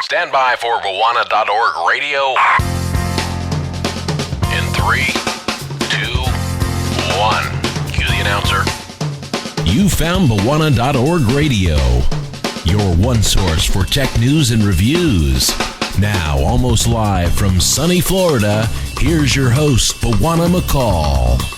Stand by for Bwana.org radio. In 3, 2, 1. Cue the announcer. You found Bwana.org radio, your one source for tech news and reviews. Now, almost live from sunny Florida, here's your host, Bwana McCall.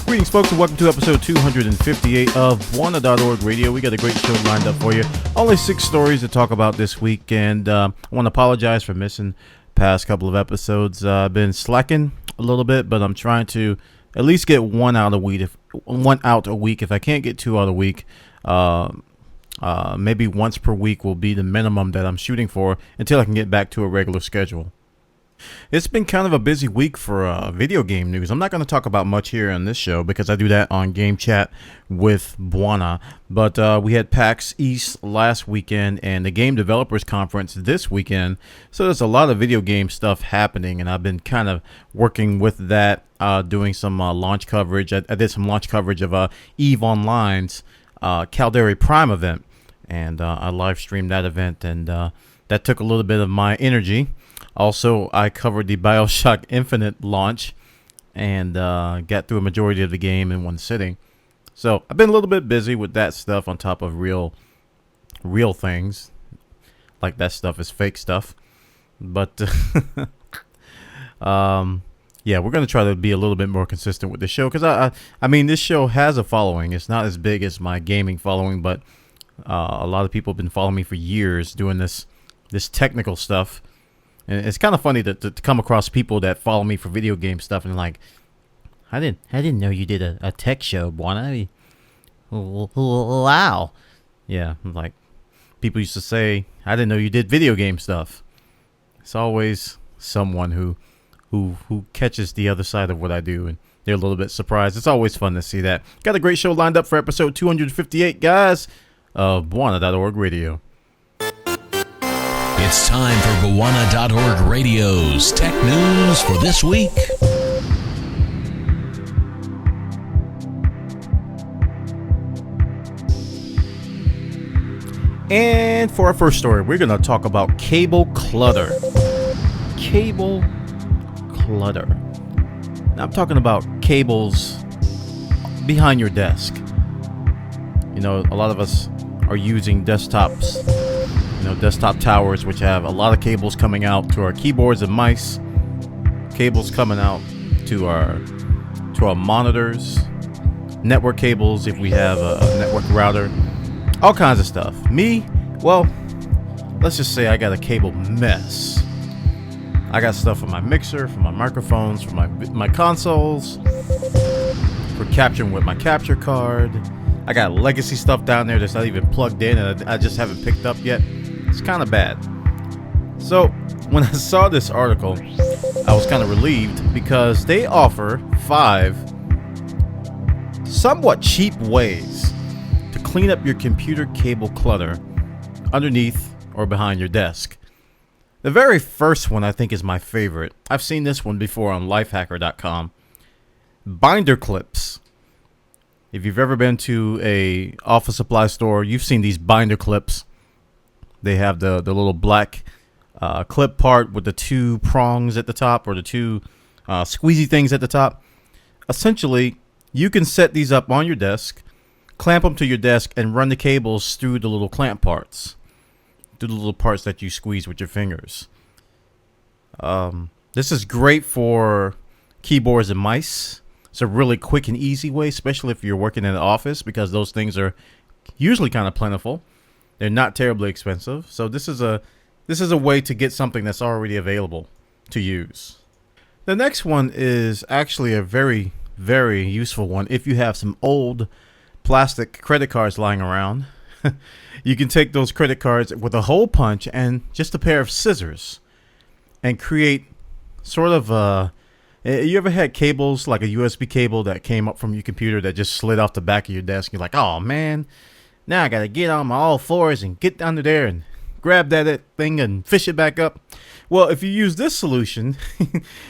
Greetings, folks, and welcome to episode 258 of Bwana.org radio. We got a great show lined up for you. Only 6 stories to talk about this week, and I want to apologize for missing past couple of episodes. I've been slacking a little bit, but I'm trying to at least get one out a week. If I can't get 2 out a week, maybe once per week will be the minimum that I'm shooting for until I can get back to a regular schedule. It's been kind of a busy week for video game news. I'm not going to talk about much here on this show because I do that on Game Chat with Bwana. But we had PAX East last weekend and the Game Developers Conference this weekend. So there's a lot of video game stuff happening, and I've been kind of working with that, doing some launch coverage. I did some launch coverage of EVE Online's Caldera Prime event, and I live streamed that event, and that took a little bit of my energy. Also, I covered the BioShock Infinite launch and got through a majority of the game in one sitting. So I've been a little bit busy with that stuff on top of real things. Like that stuff is fake stuff. But yeah, we're going to try to be a little bit more consistent with the show. Because, I mean, this show has a following. It's not as big as my gaming following, but a lot of people have been following me for years doing this technical stuff. And it's kind of funny to come across people that follow me for video game stuff and like, I didn't know you did a tech show, Bwana. Wow. Yeah, like people used to say, I didn't know you did video game stuff. It's always someone who catches the other side of what I do, and they're a little bit surprised. It's always fun to see that. Got a great show lined up for episode 258, guys, of Bwana.org radio. It's time for Bwana.org radio's tech news for this week. And for our first story, we're going to talk about cable clutter. Cable clutter. Now, I'm talking about cables behind your desk. You know, a lot of us are using desktops. Desktop towers, which have a lot of cables coming out to our keyboards and mice, cables coming out to our monitors, network cables if we have a network router, all kinds of stuff. Let's just say I got a cable mess. I got stuff for my mixer, for my microphones, for my consoles, for capturing with my capture card. I got legacy stuff down there that's not even plugged in and I just haven't picked up yet. It's kind of bad. So when I saw this article, I was kind of relieved because they offer 5 somewhat cheap ways to clean up your computer cable clutter underneath or behind your desk. The very first one I think is my favorite. I've seen this one before on lifehacker.com. Binder clips. If you've ever been to a office supply store, you've seen these binder clips. They have the little black clip part with the 2 prongs at the top, or the 2 squeezy things at the top. Essentially, you can set these up on your desk, clamp them to your desk, and run the cables through the little clamp parts, through the little parts that you squeeze with your fingers. This is great for keyboards and mice. It's a really quick and easy way, especially if you're working in an office, because those things are usually kind of plentiful. They're not terribly expensive. So this is a way to get something that's already available to use. The next one is actually a very, very useful one. If you have some old plastic credit cards lying around, you can take those credit cards with a hole punch and just a pair of scissors and create sort of you ever had cables like a USB cable that came up from your computer that just slid off the back of your desk? You're like, oh man, now I got to get on my all fours and get under there and grab that thing and fish it back up. Well, if you use this solution,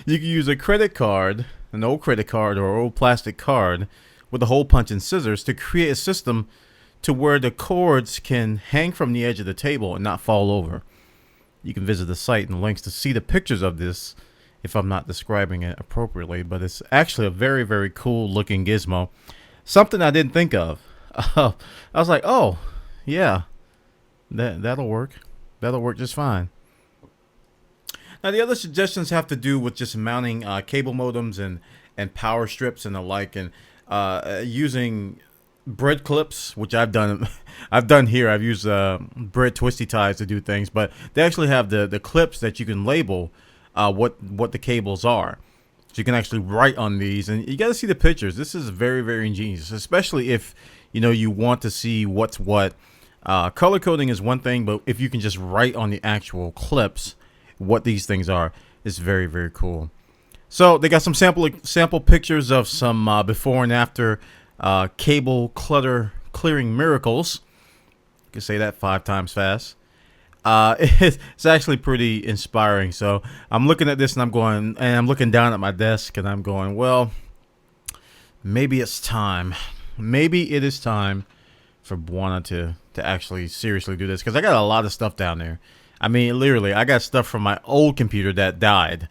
you can use a credit card, an old credit card or old plastic card with a hole punch and scissors to create a system to where the cords can hang from the edge of the table and not fall over. You can visit the site and links to see the pictures of this if I'm not describing it appropriately, but it's actually a very, very cool looking gizmo. Something I didn't think of. I was like, oh, yeah, that'll work. That'll work just fine. Now, the other suggestions have to do with just mounting cable modems and power strips and the like, and using bread clips, which I've done. I've done here. I've used bread twisty ties to do things, but they actually have the clips that you can label what the cables are. So you can actually write on these, and you got to see the pictures. This is very, very ingenious, especially if you want to see what's what. Color coding is one thing, but if you can just write on the actual clips what these things are, it's very, very cool. So they got some sample pictures of some before and after cable clutter clearing miracles. You can say that 5 times fast. It's actually pretty inspiring. So I'm looking at this and I'm looking down at my desk and I'm going, well, maybe it's time. Maybe it is time for Bwana to actually seriously do this, because I got a lot of stuff down there. I mean, literally, I got stuff from my old computer that died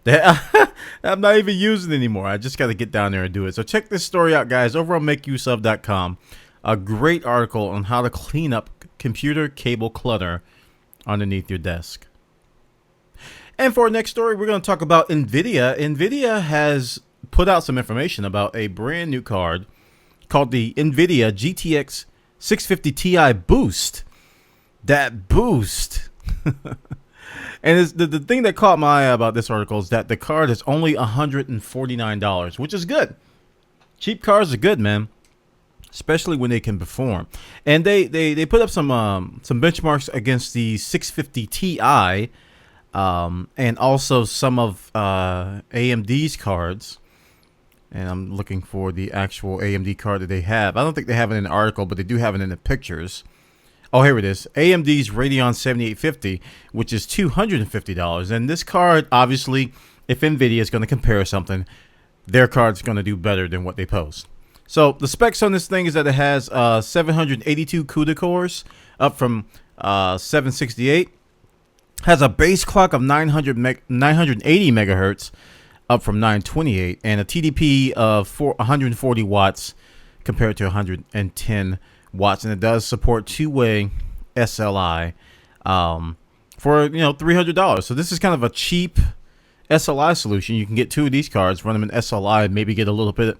that I'm not even using anymore. I just got to get down there and do it. So check this story out, guys, over on makeuseof.com. A great article on how to clean up computer cable clutter underneath your desk. And for our next story, we're going to talk about NVIDIA. NVIDIA has put out some information about a brand new card called the NVIDIA GTX 650 Ti Boost. That boost. And it's the thing that caught my eye about this article is that the card is only $149, which is good. Cheap cars are good, man, especially when they can perform. And they put up some benchmarks against the 650 Ti and also some of AMD's cards. And I'm looking for the actual AMD card that they have. I don't think they have it in the article, but they do have it in the pictures. Oh, here it is. AMD's Radeon 7850, which is $250. And this card, obviously, if NVIDIA is going to compare something, their card's going to do better than what they post. So the specs on this thing is that it has 782 CUDA cores, up from 768. Has a base clock of 980 megahertz, up from 928, and a TDP of 140 watts compared to 110 watts, and it does support two-way SLI for $300. So this is kind of a cheap SLI solution. You can get 2 of these cards, run them in SLI, and maybe get a little bit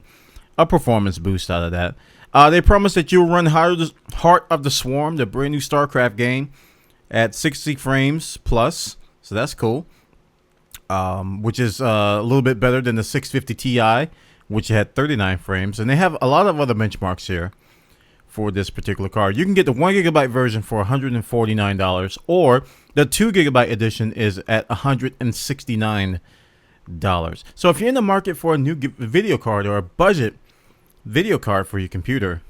of performance boost out of that. They promise that you'll run Heart of the Swarm, the brand new StarCraft game, at 60 frames plus. So that's cool. Which is a little bit better than the 650 Ti, which had 39 frames. And they have a lot of other benchmarks here for this particular card. You can get the 1GB version for $149, or the 2GB edition is at $169. So if you're in the market for a new video card or a budget video card for your computer,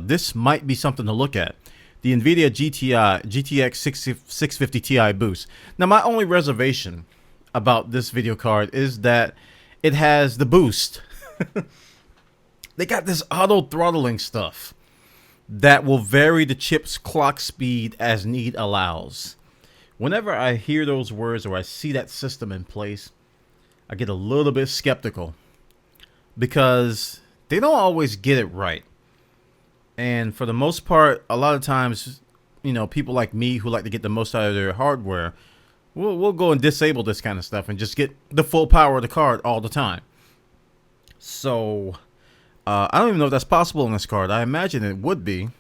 this might be something to look at. The NVIDIA GTX 650 Ti Boost. Now, my only reservation about this video card is that it has the boost. They got this auto throttling stuff that will vary the chip's clock speed as need allows. Whenever I hear those words or I see that system in place, I get a little bit skeptical, because they don't always get it right. And for the most part, a lot of times, people like me who like to get the most out of their hardware, we'll go and disable this kind of stuff and just get the full power of the card all the time. So I don't even know if that's possible on this card. I imagine it would be.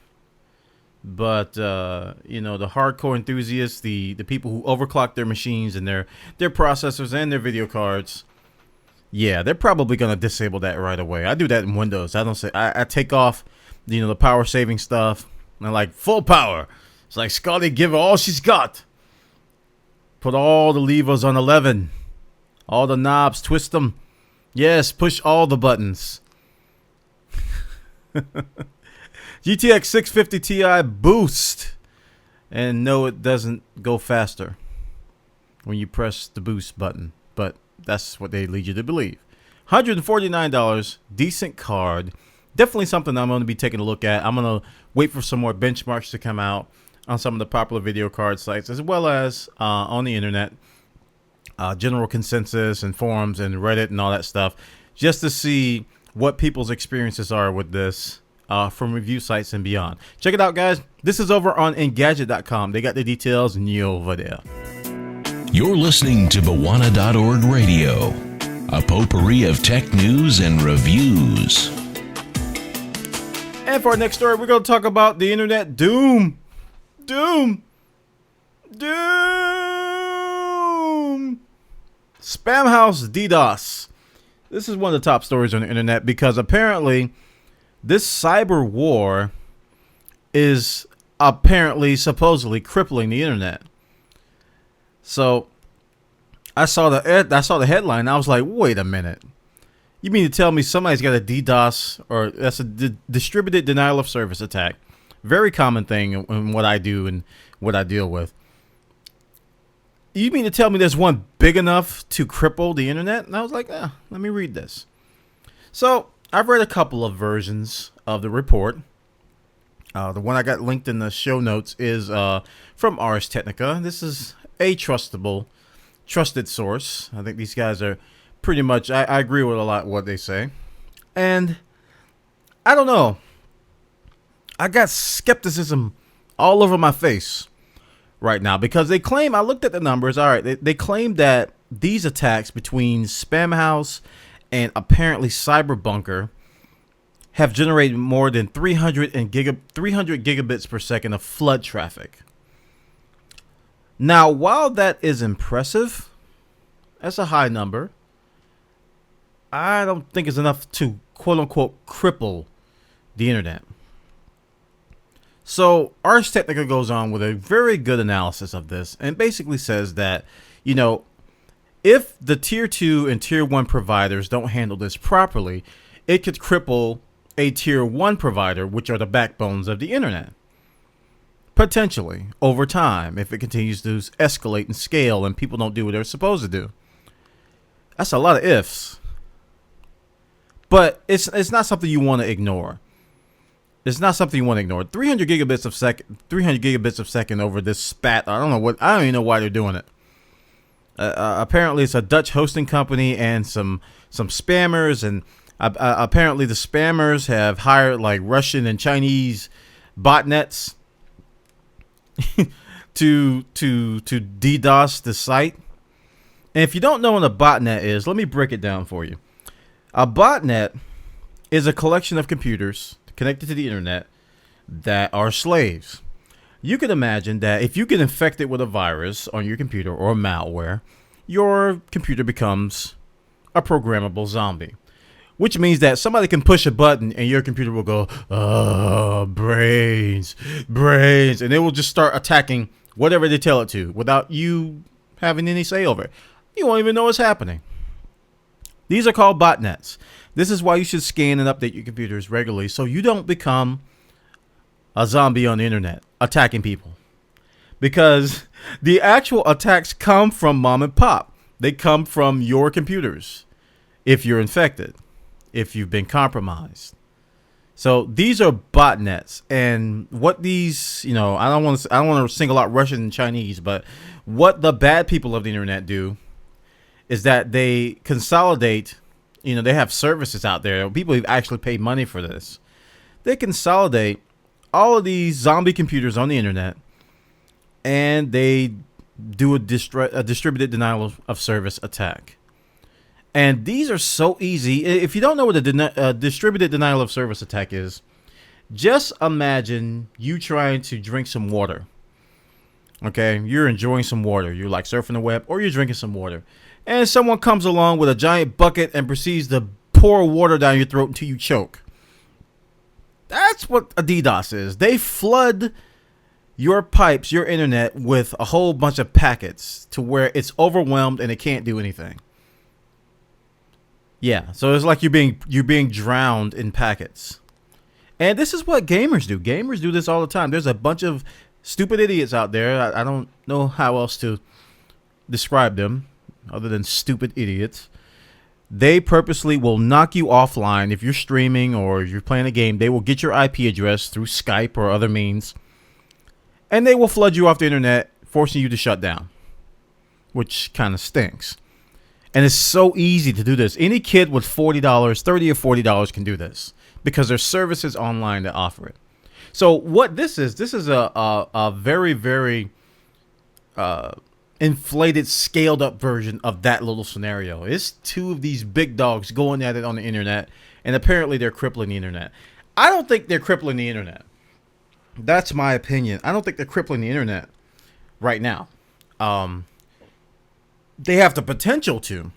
But, the hardcore enthusiasts, the people who overclock their machines and their processors and their video cards, yeah, they're probably going to disable that right away. I do that in Windows. I take off, the power saving stuff, and I'm like, full power. It's like, Scotty, give her all she's got. Put all the levers on 11. All the knobs, twist them. Yes, push all the buttons. GTX 650 Ti Boost. And no, it doesn't go faster when you press the boost button. But that's what they lead you to believe. $149, decent card. definitely something I'm going to be taking a look at. I'm going to wait for some more benchmarks to come out on some of the popular video card sites, as well as on the internet, general consensus and forums and Reddit and all that stuff, just to see what people's experiences are with this from review sites and beyond. Check it out, guys. This is over on Engadget.com. They got the details and you over there. You're listening to Bwana.org Radio, a potpourri of tech news and reviews. And for our next story, we're going to talk about the internet doom. Spamhaus DDoS. This is one of the top stories on the internet because apparently this cyber war is supposedly crippling the internet. So I saw the headline. I was like, wait a minute. You mean to tell me somebody's got a DDoS, or that's a distributed denial of service attack? Very common thing in what I do and what I deal with. You mean to tell me there's one big enough to cripple the internet? And I was like, let me read this. So I've read a couple of versions of the report. The one I got linked in the show notes is from Ars Technica. This is a trusted source. I think these guys are pretty much, I agree with a lot of what they say. And I don't know. I got skepticism all over my face right now because they claim, I looked at the numbers. All right. They claim that these attacks between Spamhaus and apparently Cyberbunker have generated more than 300 gigabits per second of flood traffic. Now, while that is impressive, that's a high number. I don't think it's enough to quote unquote cripple the internet. So Ars Technica goes on with a very good analysis of this and basically says that, if the tier 2 and tier 1 providers don't handle this properly, it could cripple a tier 1 provider, which are the backbones of the internet. Potentially over time, if it continues to escalate and scale and people don't do what they're supposed to do. That's a lot of ifs. But it's not something you want to ignore. It's not something you want to ignore. 300 gigabits of second over this spat. I don't even know why they're doing it. Apparently it's a Dutch hosting company and some spammers, and apparently the spammers have hired like Russian and Chinese botnets to DDoS the site. And if you don't know what a botnet is, let me break it down for you. A botnet is a collection of computers connected to the internet that are slaves. You can imagine that if you get infected with a virus on your computer or malware, your computer becomes a programmable zombie, which means that somebody can push a button and your computer will go, brains, and it will just start attacking whatever they tell it to without you having any say over it. You won't even know what's happening. These are called botnets. This is why you should scan and update your computers regularly so you don't become a zombie on the internet attacking people. Because the actual attacks come from mom and pop. They come from your computers if you're infected, if you've been compromised. So these are botnets, and what these, I don't want to single out Russian and Chinese, but what the bad people of the internet do is that they consolidate. They have services out there. People who actually pay money for this. They consolidate all of these zombie computers on the internet, and they do a distributed denial of service attack. And these are so easy. If you don't know what a distributed denial of service attack is, just imagine you trying to drink some water. Okay, you're enjoying some water. You're like surfing the web, or you're drinking some water. And someone comes along with a giant bucket and proceeds to pour water down your throat until you choke. That's what a DDoS is. They flood your pipes, your internet, with a whole bunch of packets to where it's overwhelmed and it can't do anything. Yeah, so it's like you're being drowned in packets. And this is what gamers do. Gamers do this all the time. There's a bunch of stupid idiots out there. I don't know how else to describe them other than stupid idiots They purposely will knock you offline if you're streaming or if you're playing a game. They will get your IP address through Skype or other means, and they will flood you off the internet, forcing you to shut down, which kind of stinks. And it's so easy to do this. Any kid with $40, $30 or $40 can do this because there's services online that offer it. So what this is a very, very inflated, scaled up version of that little scenario. It's two of these big dogs going at it on the internet, and apparently they're crippling the internet. I don't think they're crippling the internet. That's my opinion. I don't think they're crippling the internet right now. They have the potential to.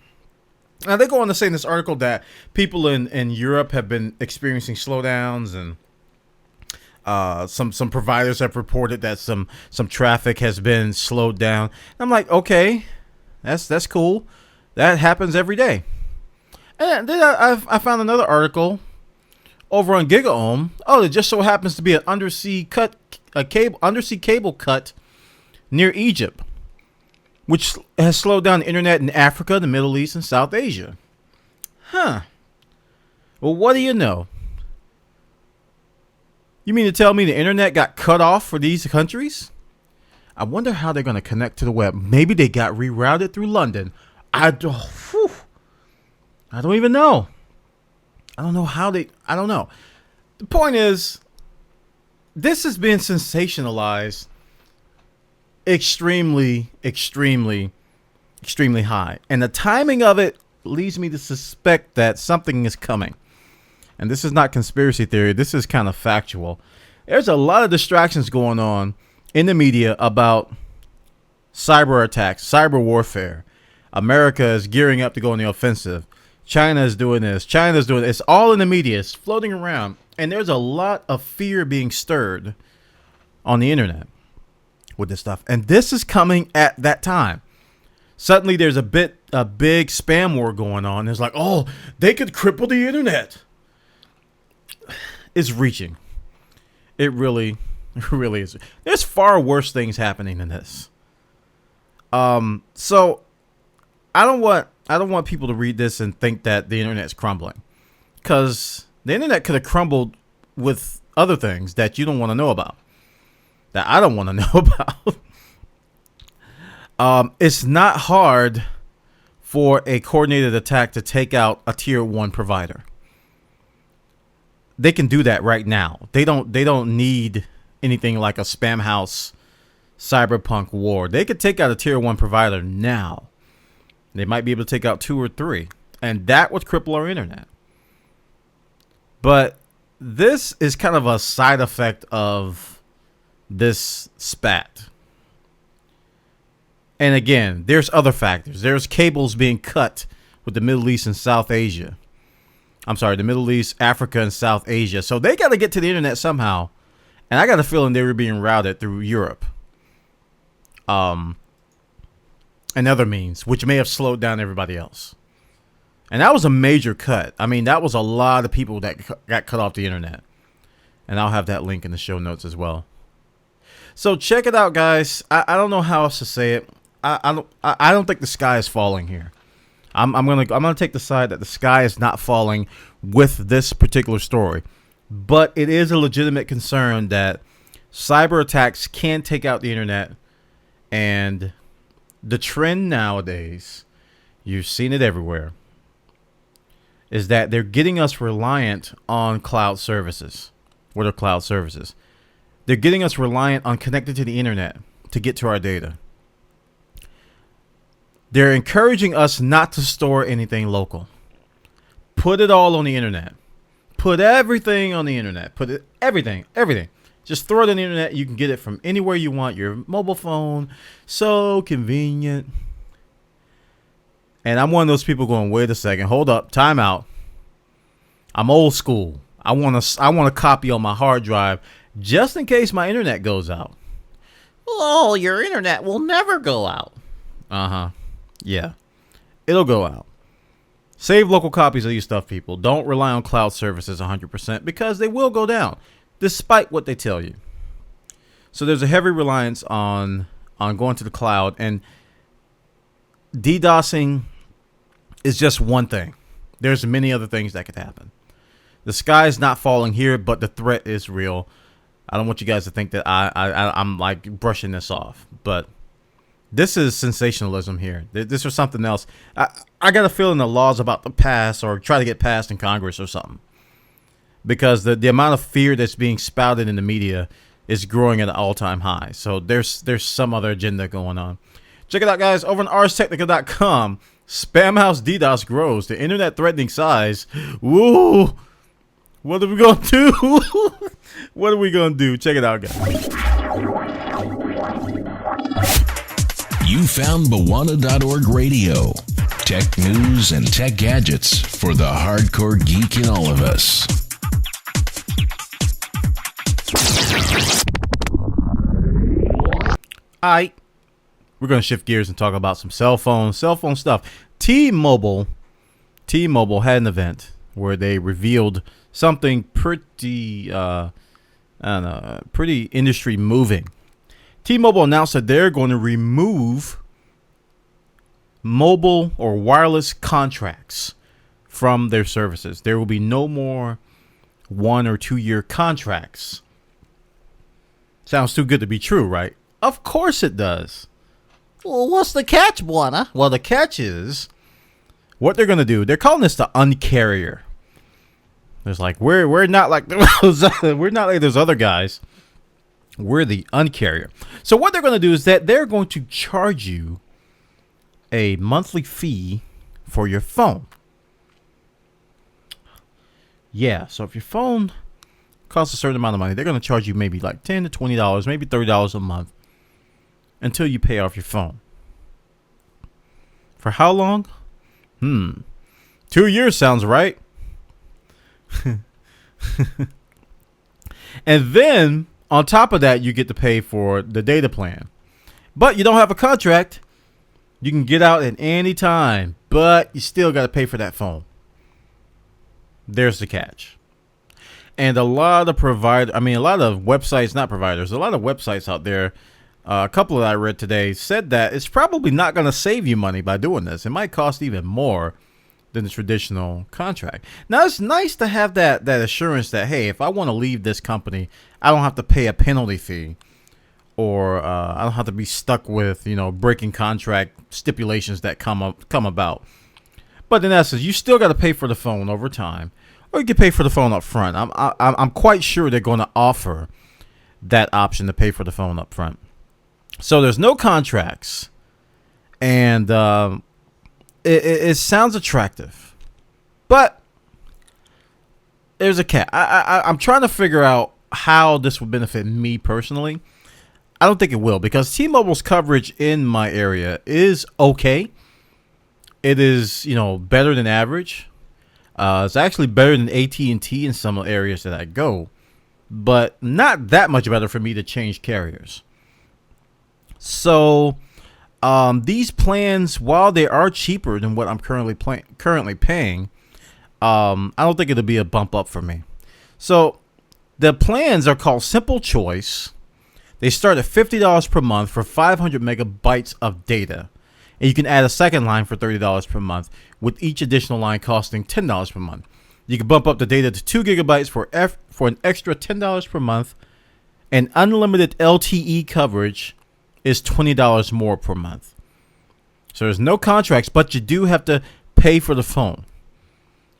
Now, they go on to say in this article that people in Europe have been experiencing slowdowns, and some providers have reported that some traffic has been slowed down. I'm like, okay, that's cool. That happens every day. And then I found another article over on GigaOM. Oh, it just so happens to be an undersea cable cut near Egypt, which has slowed down the internet in Africa, the Middle East, and South Asia. Huh. Well, what do you know? You mean to tell me the internet got cut off for these countries? I wonder how they're going to connect to the web. Maybe they got rerouted through London. I don't even know. I don't know. The point is, this has been sensationalized extremely high. And the timing of it leads me to suspect that something is coming. And this is not conspiracy theory. This is kind of factual. There's a lot of distractions going on in the media about cyber attacks, cyber warfare. America is gearing up to go on the offensive. China is doing this. China's doing this. It's all in the media. It's floating around. And there's a lot of fear being stirred on the internet with this stuff. And this is coming at that time. Suddenly there's a big spam war going on. It's like, oh, they could cripple the internet. It's reaching. It really is. There's far worse things happening than this. So I don't want people to read this and think that the internet's crumbling, because the internet could have crumbled with other things that you don't want to know about, that I don't want to know about. It's not hard for a coordinated attack to take out a tier 1 provider. They can do that right now. They don't need anything like a Spamhaus cyberpunk war. They could take out a tier 1 provider now. They might be able to take out 2 or 3, and that would cripple our internet. But this is kind of a side effect of this spat. And again, there's other factors. There's cables being cut with the Middle East and South Asia. I'm sorry, the Middle East, Africa, and South Asia. So they got to get to the internet somehow. And I got a feeling they were being routed through Europe. And other means, which may have slowed down everybody else. And that was a major cut. I mean, that was a lot of people that got cut off the internet. And I'll have that link in the show notes as well. So check it out, guys. I don't know how else to say it. I don't think the sky is falling here. I'm gonna take the side that the sky is not falling with this particular story, but it is a legitimate concern that cyber attacks can take out the internet. And the trend nowadays, you've seen it everywhere, is that they're getting us reliant on cloud services. What are cloud services? They're getting us reliant on connected to the internet to get to our data. They're encouraging us not to store anything local. Put it all on the internet. Put everything on the internet. Everything. Just throw it on the internet. You can get it from anywhere you want. Your mobile phone. So convenient. And I'm one of those people going, wait a second. Hold up. Time out. I'm old school. I want a copy on my hard drive just in case my internet goes out. Oh, your internet will never go out. Uh-huh. Yeah, it'll go out. Save local copies of your stuff, people. Don't rely on cloud services 100% because they will go down, despite what they tell you. So there's a heavy reliance on going to the cloud, and DDoSing is just one thing. there's many other things that could happen. The sky's not falling here, but the threat is real. I don't want you guys to think that I'm like brushing this off, but this is sensationalism here. This is something else. I got a feeling the law's about to pass or try to get passed in Congress or something, because the amount of fear that's being spouted in the media is growing at an all-time high. So there's some other agenda going on. Check it out, guys, over on arstechnica.com. Spamhaus DDoS grows to internet-threatening size. Woo! What are we going to do? What are we going to do? Check it out, guys. You found Bwana.org radio. Tech news and tech gadgets for the hardcore geek in all of us. Alright, we're going to shift gears and talk about some cell phone stuff. T-Mobile had an event where they revealed something pretty, pretty industry moving. T-Mobile announced that they're going to remove mobile or wireless contracts from their services. There will be no more 1 or 2 year contracts. Sounds too good to be true, right? Of course it does. Well, what's the catch, Bwana? Well, the catch is what they're going to do. They're calling this the Uncarrier. It's like we're not like we're not like those other guys. We're the Uncarrier. So what they're going to do is that they're going to charge you a monthly fee for your phone. Yeah, so if your phone costs a certain amount of money, they're going to charge you maybe like $10 to $20, maybe $30 a month until you pay off your phone. For how long? 2 years sounds right. And then on top of that, you get to pay for the data plan. But you don't have a contract. You can get out at any time, but you still got to pay for that phone. There's the catch. And a lot of websites, not providers, a lot of websites out there, a couple that I read today said that it's probably not going to save you money by doing this. It might cost even more than the traditional contract. Now, it's nice to have that assurance that, hey, if I want to leave this company, I don't have to pay a penalty fee, or I don't have to be stuck with, breaking contract stipulations that come about. But in essence, you still got to pay for the phone over time, or you can pay for the phone up front. I'm quite sure they're going to offer that option to pay for the phone up front. So there's no contracts, and it sounds attractive, but there's a catch. I'm trying to figure out how this would benefit me personally. I don't think it will, because T-Mobile's coverage in my area is okay. It is, better than average. It's actually better than AT&T in some areas that I go, but not that much better for me to change carriers. So these plans, while they are cheaper than what I'm currently paying, I don't think it'll be a bump up for me. So the plans are called Simple Choice. They start at $50 per month for 500 megabytes of data. And you can add a second line for $30 per month, with each additional line costing $10 per month. You can bump up the data to 2 gigabytes for an extra $10 per month. And unlimited LTE coverage is $20 more per month. So there's no contracts, but you do have to pay for the phone,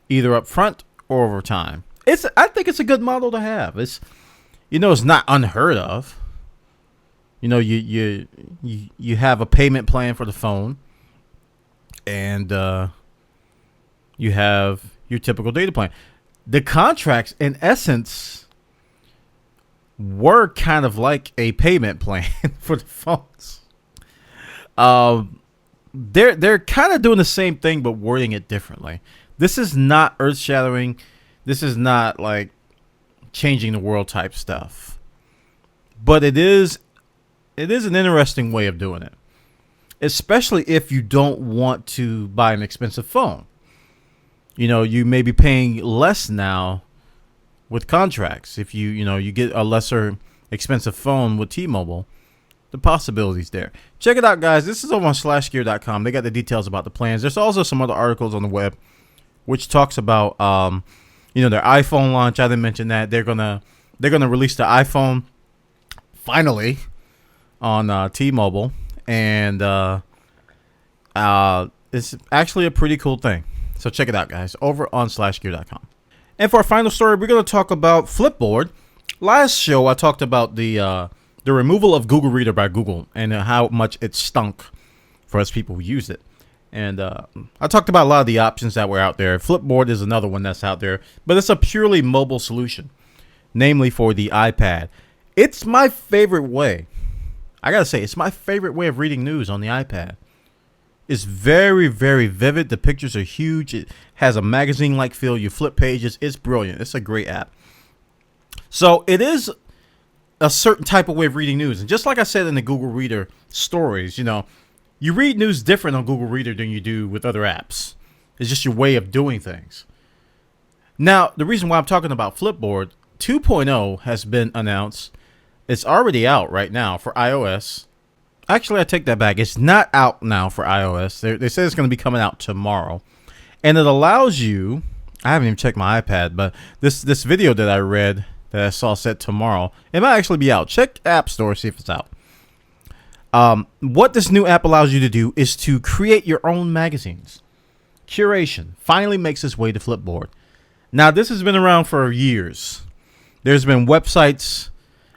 either up front or over time. I think it's a good model to have. It's not unheard of. You have a payment plan for the phone, and you have your typical data plan. The contracts, in essence, were kind of like a payment plan for the phones. They're kind of doing the same thing, but wording it differently. This is not earth-shattering. This is not like changing the world type stuff, but it is an interesting way of doing it, especially if you don't want to buy an expensive phone. You may be paying less now with contracts. If you get a lesser expensive phone with T-Mobile, the possibilities there. Check it out, guys. This is over on slashgear.com. They got the details about the plans. There's also some other articles on the web which talks about their iPhone launch. I didn't mention that they're gonna release the iPhone finally on T-Mobile, and it's actually a pretty cool thing. So check it out, guys, over on /gear.com. And for our final story, we're going to talk about Flipboard. Last show, I talked about the removal of Google Reader by Google and how much it stunk for us people who used it. And I talked about a lot of the options that were out there. Flipboard is another one that's out there, but it's a purely mobile solution, namely for the iPad. It's my favorite way. I got to say, it's my favorite way of reading news on the iPad. It's very, very vivid. The pictures are huge. It has a magazine-like feel. You flip pages. It's brilliant. It's a great app. So it is a certain type of way of reading news. And just like I said in the Google Reader stories, you read news different on Google Reader than you do with other apps. It's just your way of doing things. Now, the reason why I'm talking about Flipboard, 2.0 has been announced. It's already out right now for iOS. Actually, I take that back. It's not out now for iOS. They say it's going to be coming out tomorrow. And it allows you, I haven't even checked my iPad, but this video that I read that I saw said tomorrow, it might actually be out. Check App Store, see if it's out. What this new app allows you to do is to create your own magazines. Curation finally makes its way to Flipboard. Now, this has been around for years. There's been websites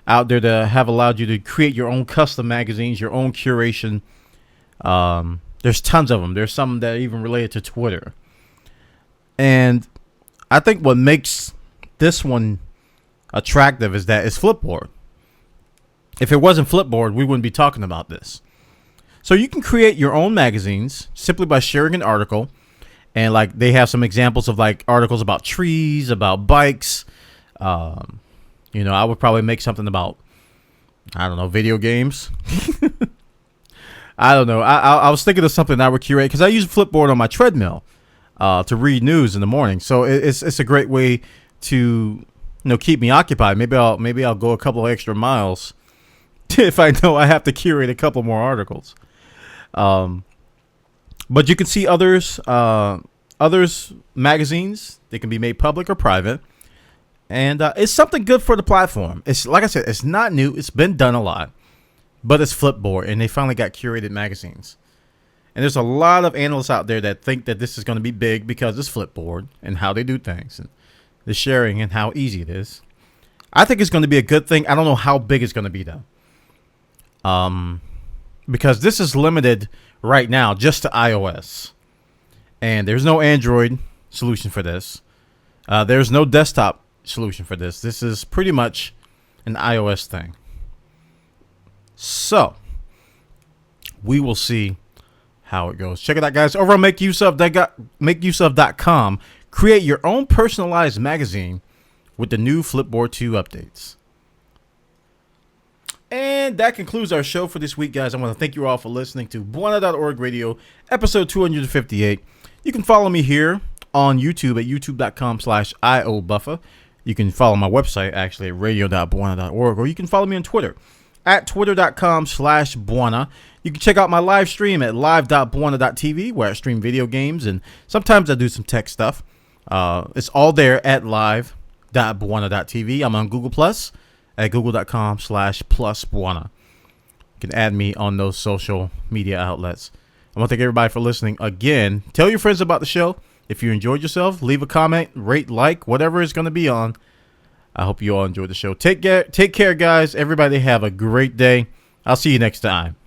out there that have allowed you to create your own custom magazines, your own curation. There's tons of them. There's some that are even related to Twitter. And I think what makes this one attractive is that it's Flipboard. If it wasn't Flipboard, we wouldn't be talking about this. So you can create your own magazines simply by sharing an article. And like they have some examples of like articles about trees, about bikes. I would probably make something about, I don't know, video games. I don't know. I was thinking of something I would curate because I use Flipboard on my treadmill to read news in the morning. So it's a great way to keep me occupied. Maybe I'll go a couple of extra miles if I know I have to curate a couple more articles. But you can see others magazines. They can be made public or private. And it's something good for the platform. It's like I said, it's not new. It's been done a lot, but it's Flipboard, and they finally got curated magazines. And there's a lot of analysts out there that think that this is going to be big because it's Flipboard and how they do things and the sharing and how easy it is. I think it's going to be a good thing. I don't know how big it's going to be though, because this is limited right now just to iOS, and there's no Android solution for this. There's no desktop solution for this. This is pretty much an iOS thing. So we will see how it goes. Check it out, guys, over on makeuseof.com. Create your own personalized magazine with the new Flipboard 2 updates. And that concludes our show for this week, guys. I want to thank you all for listening to Bwana.org Radio, episode 258. You can follow me here on YouTube at youtube.com/iobuffer. You can follow my website, actually, at radio.bwana.org, or you can follow me on Twitter at twitter.com/Bwana. You can check out my live stream at live.bwana.tv, where I stream video games, and sometimes I do some tech stuff. It's all there at live.bwana.tv. I'm on Google Plus at google.com/+Bwana. You can add me on those social media outlets. I want to thank everybody for listening again. Tell your friends about the show. If you enjoyed yourself, leave a comment, rate, like, whatever it's going to be on. I hope you all enjoyed the show. Take care, guys. Everybody have a great day. I'll see you next time.